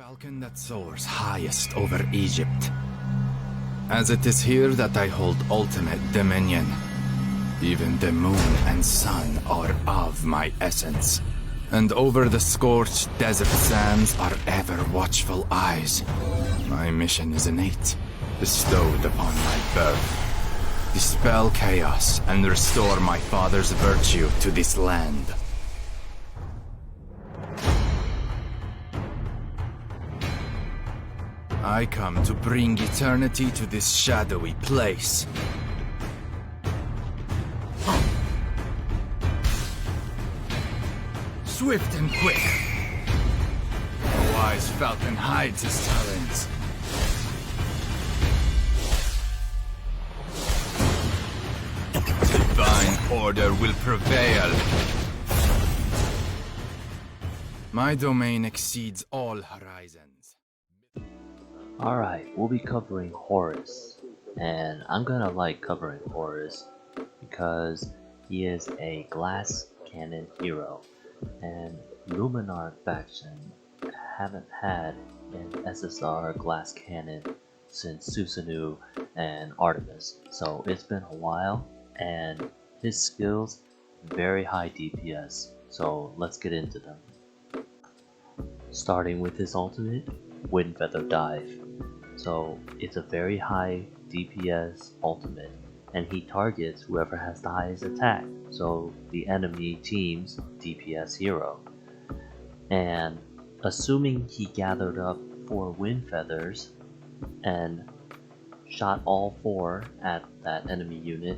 falcon that soars highest over Egypt. As it is here that I hold ultimate dominion. Even the moon and sun are of my essence. And over the scorched desert sands are ever watchful eyes. My mission is innate, bestowed upon my birth. Dispel chaos and restore my father's virtue to this land. I come to bring eternity to this shadowy place. Swift and quick. The wise falcon hides his talons. Divine order will prevail. My domain exceeds all horizons. Alright, we'll be covering Horus, and I'm gonna like covering Horus because he is a glass cannon hero, and Luminar faction haven't had an SSR glass cannon since Susanoo and Artemis, so it's been a while, and his skills very high DPS, so let's get into them. Starting with his ultimate, Wind Feather Dive. So it's a very high DPS ultimate, and he targets whoever has the highest attack, so the enemy team's DPS hero. And assuming he gathered up 4 wind feathers and shot all 4 at that enemy unit,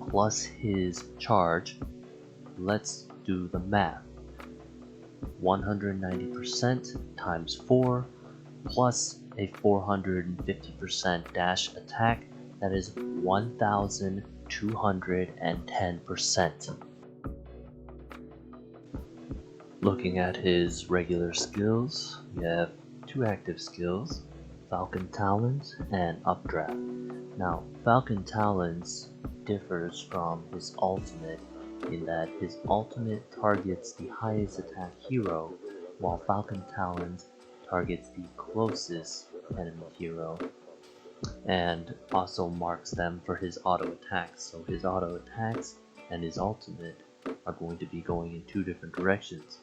plus his charge, let's do the math. 190% times 4 plus a 450% dash attack, that is 1210%. Looking at his regular skills, we have 2 active skills, Falcon Talons and Updraft. Now, Falcon Talons differs from his ultimate in that his ultimate targets the highest attack hero, while Falcon Talons targets the closest enemy hero, and also marks them for his auto attacks. So his auto attacks and his ultimate are going to be going in 2 different directions.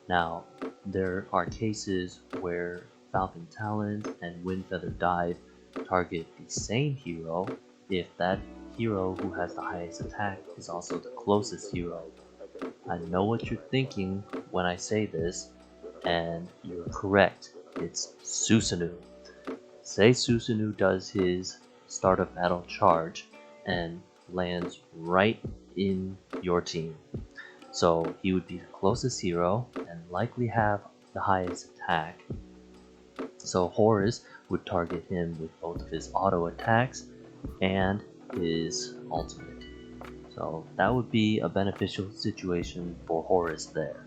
Now, there are cases where Falcon Talons and Wind Feather Dive target the same hero if that hero who has the highest attack is also the closest hero. I know what you're thinking when I say this, and you're correct, it's Susanoo. Say Susanoo does his start of battle charge and lands right in your team. So he would be the closest hero and likely have the highest attack. So Horus would target him with both of his auto attacks and his ultimate. So that would be a beneficial situation for Horus there.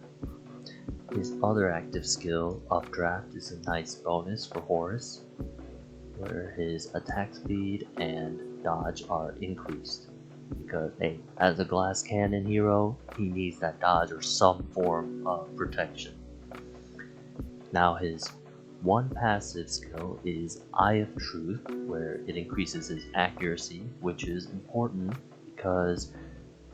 His other active skill, Updraft, is a nice bonus for Horus, where his attack speed and dodge are increased. Because, hey, as a glass cannon hero, he needs that dodge or some form of protection. Now his one passive skill is Eye of Truth, where it increases his accuracy, which is important because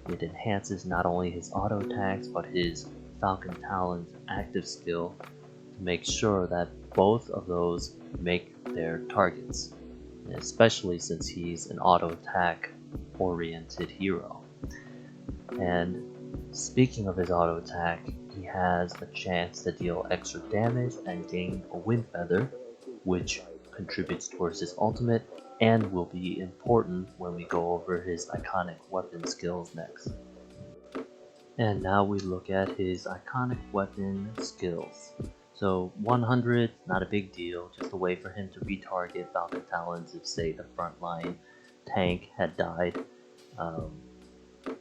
it enhances not only his auto attacks but his Falcon Talons active skill to make sure that both of those make their targets, especially since he's an auto attack oriented hero. And speaking of his auto attack, he has a chance to deal extra damage and gain a wind feather, which contributes towards his ultimate and will be important when we go over his iconic weapon skills next. And now we look at his iconic weapon skills. So 100, not a big deal, just a way for him to retarget Falcon Talons if, say, the frontline tank had died.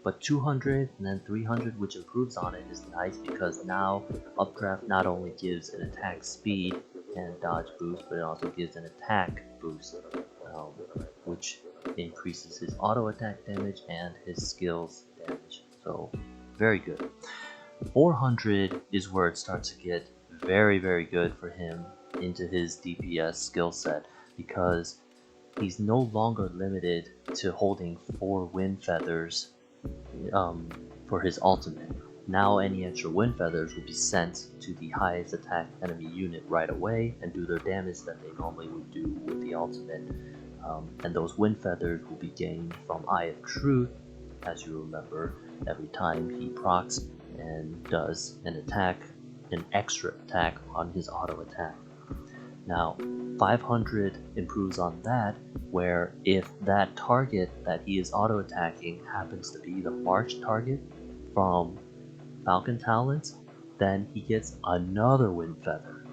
But 200 and then 300, which improves on it, is nice because now Updraft not only gives an attack speed and dodge boost, but it also gives an attack boost, which increases his auto attack damage and his skills damage. So very good. 400 is where it starts to get very good for him into his DPS skill set, because he's no longer limited to holding 4 wind feathers for his ultimate. Now any extra wind feathers will be sent to the highest attack enemy unit right away and do their damage that they normally would do with the ultimate. And those wind feathers will be gained from Eye of Truth, as you remember, every time he procs and does an extra attack on his auto attack. Now, 500 improves on that, where if that target that he is auto attacking happens to be the March target from Falcon Talons, then he gets another wind feather.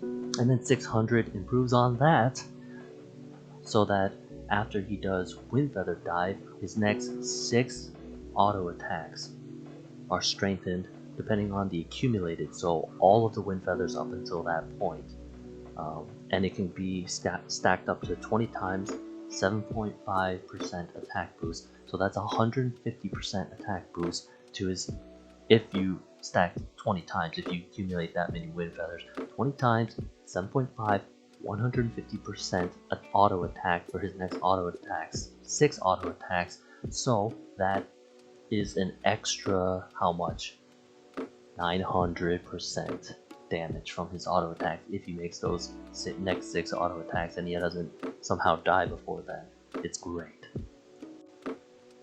And then 600 improves on that, so that after he does wind feather dive, his next 6 auto attacks are strengthened depending on the accumulated, so all of the wind feathers up until that point. And it can be stacked up to 20 times, 7.5% attack boost, so that's 150% attack boost to his, if you stack 20 times, if you accumulate that many wind feathers, 20 times, 7.5, 150% auto attack for his next auto attacks, 6 auto attacks, so that is an extra, how much? 900% damage from his auto attack if he makes those next 6 auto attacks and he doesn't somehow die before that. It's great.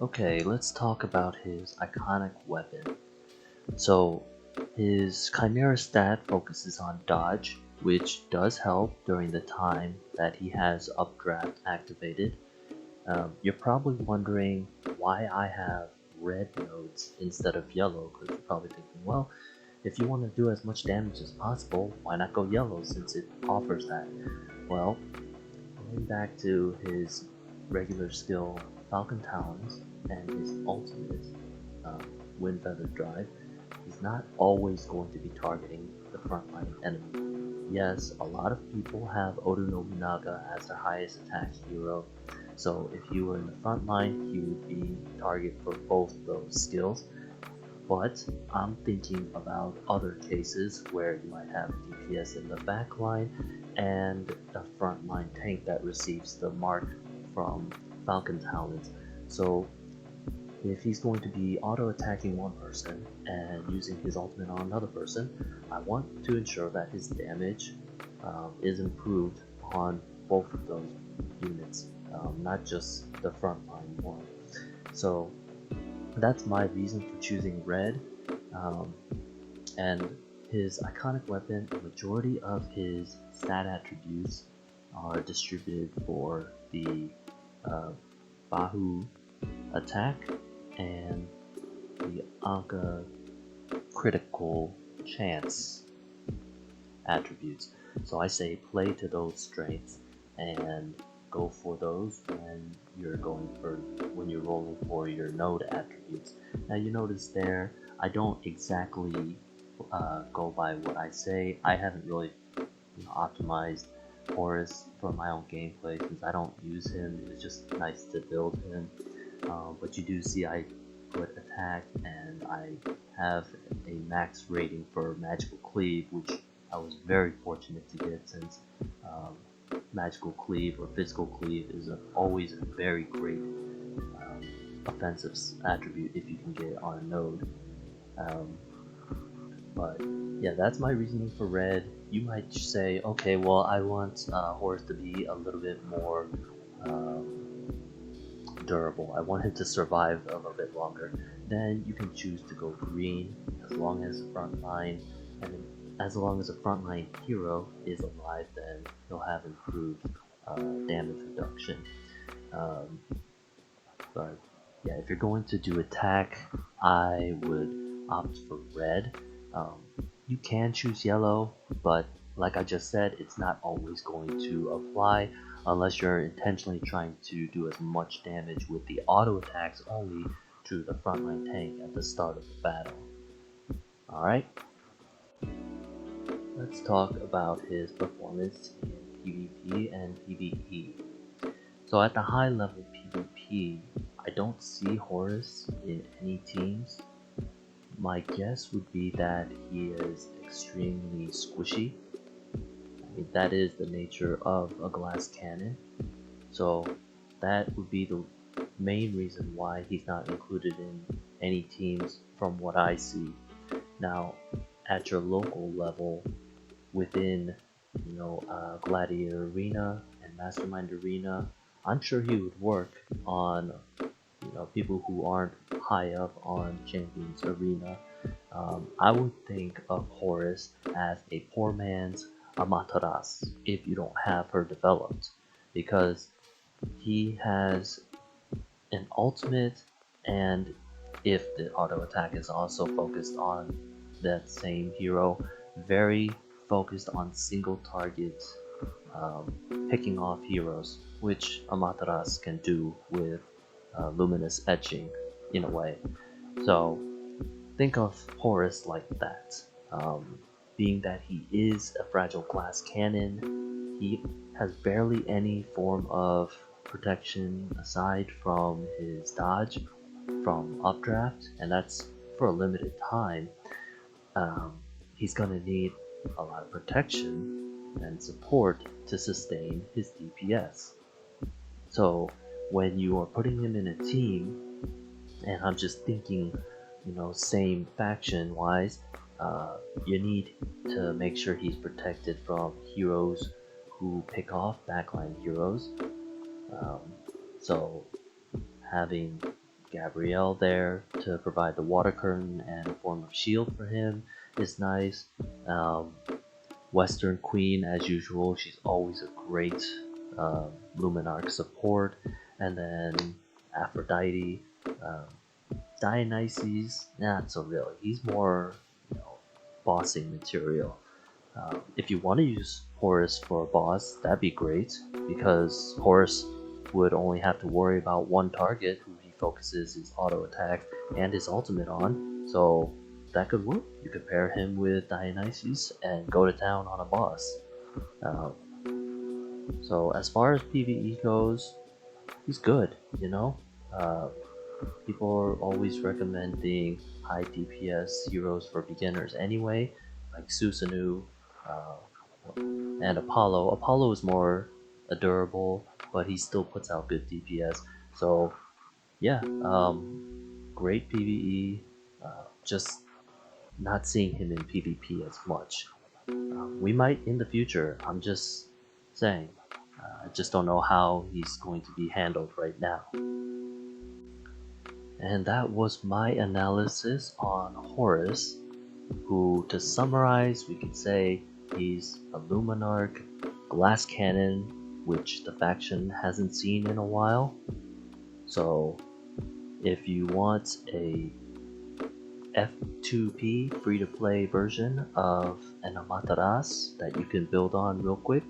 Okay, let's talk about his iconic weapon. So his Chimera stat focuses on dodge, which does help during the time that he has updraft activated. You're probably wondering why I have red nodes instead of yellow, because you're probably thinking, well, if you want to do as much damage as possible, why not go yellow since it offers that? Well, going back to his regular skill Falcon Talons and his ultimate Wind Feather Drive, he's not always going to be targeting the frontline enemy. Yes, a lot of people have Oda Nobunaga as their highest attack hero, so if you were in the front line, he would be target for both those skills. But I'm thinking about other cases where you might have DPS in the back line and a frontline tank that receives the mark from Falcon Talons. So if he's going to be auto attacking one person and using his ultimate on another person, I want to ensure that his damage is improved on both of those units, not just the frontline one. So that's my reason for choosing red. And his iconic weapon, the majority of his stat attributes are distributed for the Bahu attack and the Anka critical chance attributes. So I say play to those strengths and go for those when you're rolling for your node attributes. Now you notice there, I don't exactly go by what I say. I haven't really optimized Horus for my own gameplay since I don't use him. It's just nice to build him. But you do see I put attack and I have a max rating for magical cleave, which I was very fortunate to get since magical cleave or physical cleave is always a very great offensive attribute if you can get it on a node. But yeah, that's my reasoning for red. You might say, okay, well, I want Horus to be a little bit more durable. I want him to survive a little bit longer. Then you can choose to go green as long as the front line, and as long as a frontline hero is alive, then he'll have improved damage reduction. But yeah, if you're going to do attack, I would opt for red. You can choose yellow, but like I just said, it's not always going to apply unless you're intentionally trying to do as much damage with the auto attacks only to the frontline tank at the start of the battle. Alright, let's talk about his performance in PvP and PvE. So at the high level PvP, I don't see Horus in any teams. My guess would be that he is extremely squishy. mean, that is the nature of a glass cannon. So that would be the main reason why he's not included in any teams from what I see. Now, at your local level, within Gladiator Arena and Mastermind Arena, I'm sure he would work on people who aren't high up on Champions Arena. I would think of Horus as a poor man's Amaterasu if you don't have her developed, because he has an ultimate, and if the auto attack is also focused on that same hero, very focused on single target picking off heroes, which Amaterasu can do with luminous etching in a way. So think of Horus like that. Being that he is a fragile glass cannon, he has barely any form of protection aside from his dodge from updraft, and that's for a limited time. He's gonna need a lot of protection and support to sustain his DPS. So when you are putting him in a team, and I'm just thinking, same faction wise, you need to make sure he's protected from heroes who pick off backline heroes. So having Gabrielle there to provide the water curtain and a form of shield for him is nice. Western Queen, as usual, she's always a great Luminarch support. And then Aphrodite, Dionysus, not so really. He's more, bossing material. If you want to use Horus for a boss, that'd be great, because Horus would only have to worry about one target who he focuses his auto attack and his ultimate on, so that could work. You could pair him with Dionysus and go to town on a boss. So as far as PvE goes, he's good, people are always recommending high DPS heroes for beginners anyway, like Susanoo and Apollo. Apollo is more durable, but he still puts out good DPS. So yeah, great PvE, just not seeing him in PvP as much. We might in the future, I'm just saying. I just don't know how he's going to be handled right now. And that was my analysis on Horus, who, to summarize, we could say he's a Luminarch glass cannon, which the faction hasn't seen in a while. So if you want a F2P free-to-play version of an Amaterasu that you can build on real quick,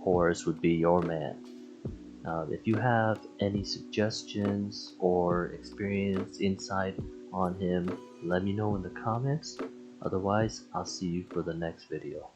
Horus would be your man. If you have any suggestions or experience, insight on him, let me know in the comments. Otherwise, I'll see you for the next video.